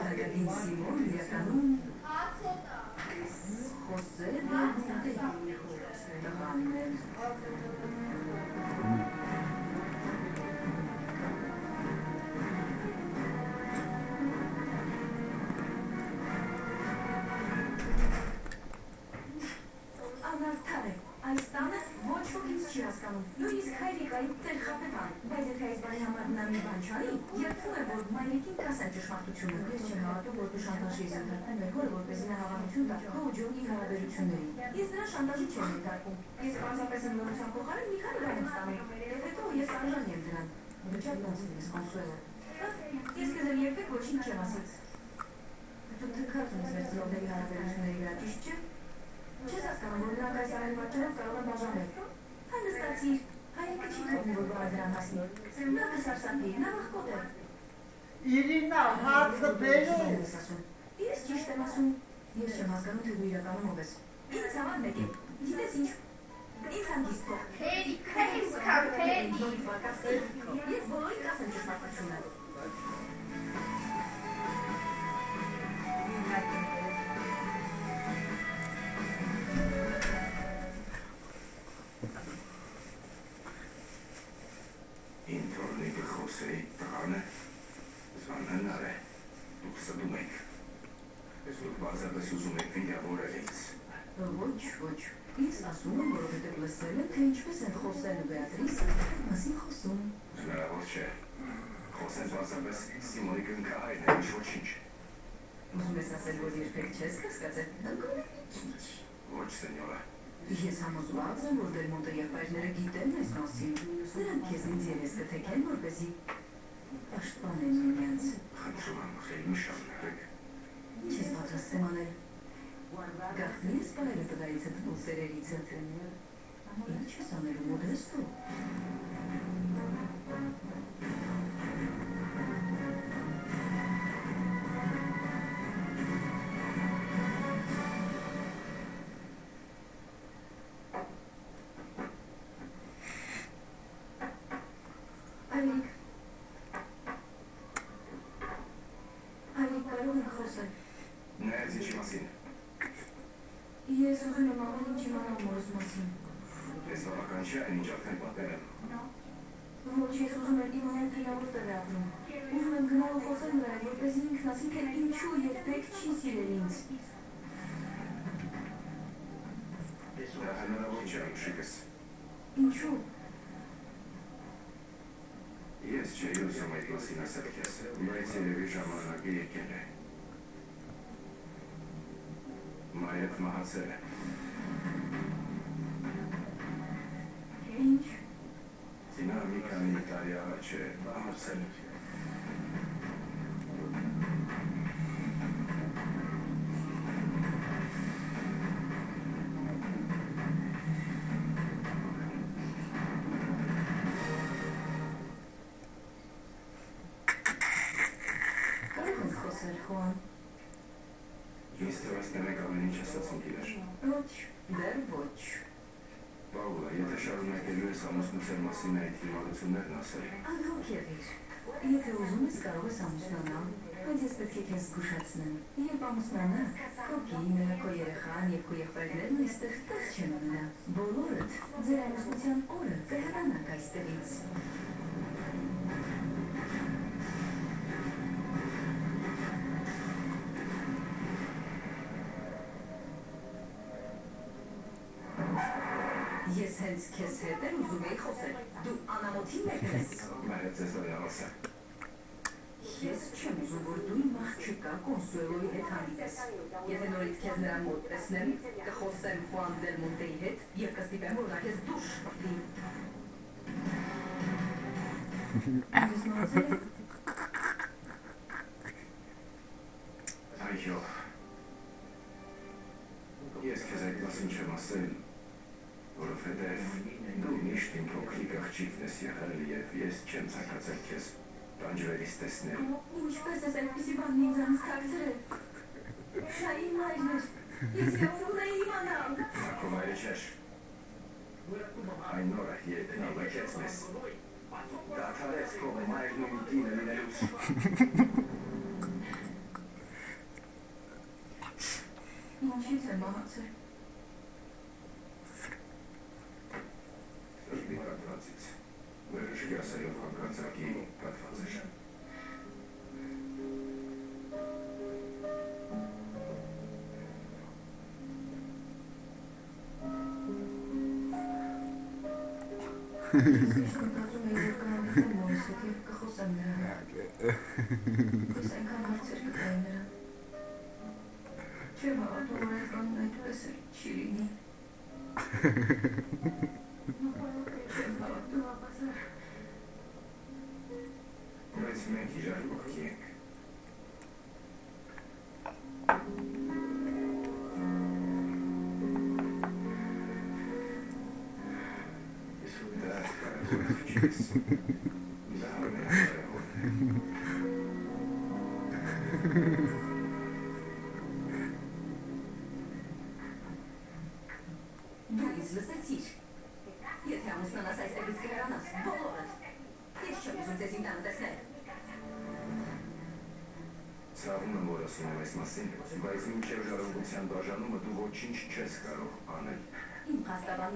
Ագադին Սիմոն իրականում խոսել տղաներ Անարդար է, այս տանը ոչ ոք ինձ չի հասկանում, նույնիսկ հայրիկայի ծեր խապետան, բայց եթե այս բանի համար նա մի բան չանի, երբում է, որ մայրիկին կասեն ճշմարտությունը։ Ես չեմ հավատում, որ դու շանտաժի ես ընդհատում մեր հորը, որպեսզի նա հավանություն տա քո ու Ջոնի հարաբերություններին։ Ես նրան շանտաժի չեմ ենթարկում։ Ես պարզապես նորության փոխարեն մի քանի բան եմ ստանում, եւ հետո ես արժանի եմ դրան։ Դու շատ լավ ես, Կոնսուելա։ Ես քեզ երբեք ոչինչ չեմ ասել։ Դու թքած ունես մեր ծնողների հարաբերությունների վրա, ճիշտ չէ՞։ Չես հասկանում, որ նրանք այս ամեն պատճառով կարող են բաժանել։ Հայ նստացիր, հայրիկը չի թողնի, որ բանը դրան հասնի։ Նա կսարսափի, նա վախկոտ է։ Իրինա, հացը բերես։ Ես ճիշտ եմ ասում, ես չեմ հասկանում, թե դու իրականում ով ես։ Ինձ համար մեկ է, գիտես ինչ, ինձ հանգիստ թող։ Ես բոլորին կասեմ ճշմարտությունը։ Ինտորնի գխոսեի տղանը զանհնար է, դուք ստում եք, ես դուք բազապես ուզում եք վիրավորել ինձ։ Ոչ, ես ասում եմ, որովհետև լսել եմ, թե ինչպես են խոսել Բեատրիսը, մասին խոսում։ Հնարավոր չէ, խոսեն բազապես Սիմոնի կնքահայրն է, ինչ ոչինչ։ Ուզում ես ասել, որ երբեք չես կասկածել, Ոչ, սենյորը։ Ես համոզված եմ, որ Դելմոնտե եղբայրները գիտեն այս մասին, նրանք քեզնից երես կթեքեն, որպեսզի պաշտպանեն միմյանց։ Խնդրում եմ, խելմի շարունակեք։ Ինչ ես պատրաստ եմ անել։ Գաղտնի ես պարելը տղայից հետ ու սերերից հետ։ Ինչ ես անելու Մոդեստո։ Այրիկ, կարող ենք խոսել։ Նայած ինչի մասին։ Ես ուզում եմ ամեն ինչ իմանալ մորս մասին։ Ես բավական չէ այն ինչ արդեն պատմել եմ։ Ոչ, ես ուզում եմ իմանալ թե նա որտեղ է ապրում։ Ուզում եմ գնալ ու խոսել նրա հետ, որպեսզի ինքն ասի, թե ինչու երբեք չի սիրել ինձ։ Դա հնարավոր չէ, Շիկս։ Ինչու։ Ես չէի ուզում այդ մասին ասել քեզ, բայց երևի ժամանակը եկել է։ Մայրդ մահացել է։ Ինչ։ Նա մի քանի տարի առաջ է մահացել։ Խոան։ Ես տվաստանեք ամեն ինչ ասացին իրար։ Ոչ, դեռ ոչ։ Պաուլա, եթե շարունակելու ես ամուսնության մասին այդ հիմարություններն ասել։ Անգոք եղիր։ Եթե ուզում ես կարող ես ամուսնանալ, բայց ես պետք է քեզ զգուշացնեմ։ Երբ ամուսնանաք, քո կինը, քո երեխան և քո եղբայրներն այստեղ տես չեն մնա։ Բոլորդ ձեր ամուսնության օրը կհեռանաք այստեղից։ Ես հենց քեզ հետ եմ ուզում էի խոսել, դու անամոթին մեկն ես։ Մայրդ ձեզ դարյալասը։ Ես չեմ ուզում, որ դու իմ աղջկա Կոնսուելոյի հետ հանդիպես։ Եթե նորից քեզ նրան մոտ տեսնեմ, կխոսեմ Խուան Դելմոնտեի հետ և կստիպեմ, որ նա քեզ դուրս շպրտի։ Ես մոռացել եմ։ Այո։ Ես քեզ այդ մասին չեմ ասել, որովհետև դու միշտ իմ փոքրիկ աղջիկն ես եղել և ես չեմ ցանկացել քեզ տանջվելիս տեսնել։ Ինչպես ես այդպիսի բան ինձանից թաքցրել։ Դա իմ մայրն էր։ Ես եղում ունեի իմանալ։ Նա քո մայրը չէր։ Այն օրը, երբ նա մեկեց մեզ, Դադարեց քո մայրն ու կինը լինելուց։ Ինչից է մահացել։ Սրբի կատվածից։ Վերջի ասելով հանկարծակի կատված էր։ Ես մտածում էի, որ կանանքեմ մորս հետ և կխոսեմ նրան։ Ես այնքան հարցեր կտայի նրան։ Չեմ հավատում, որ այդ բանն այդպես էլ չի լինի։ Չեմ հավատում, ապասար։ Բայց մենք իրար ողքի ենք։ Դա կարևոր չես։ Դա ամենակարևորն է։ Դու ինձ լսեցիր։ Եթե ամուսնանաս այստեղից կհեռանաս, բոլորդ։ Ես չեմ ուզում ձեզ իմ տանը տեսնել։ Ցավում եմ, որ ասում եմ այս մասին, բայց մինչև ժառանգության բաժանումը դու ոչինչ չես կարող անել։ Իմ փաստաբան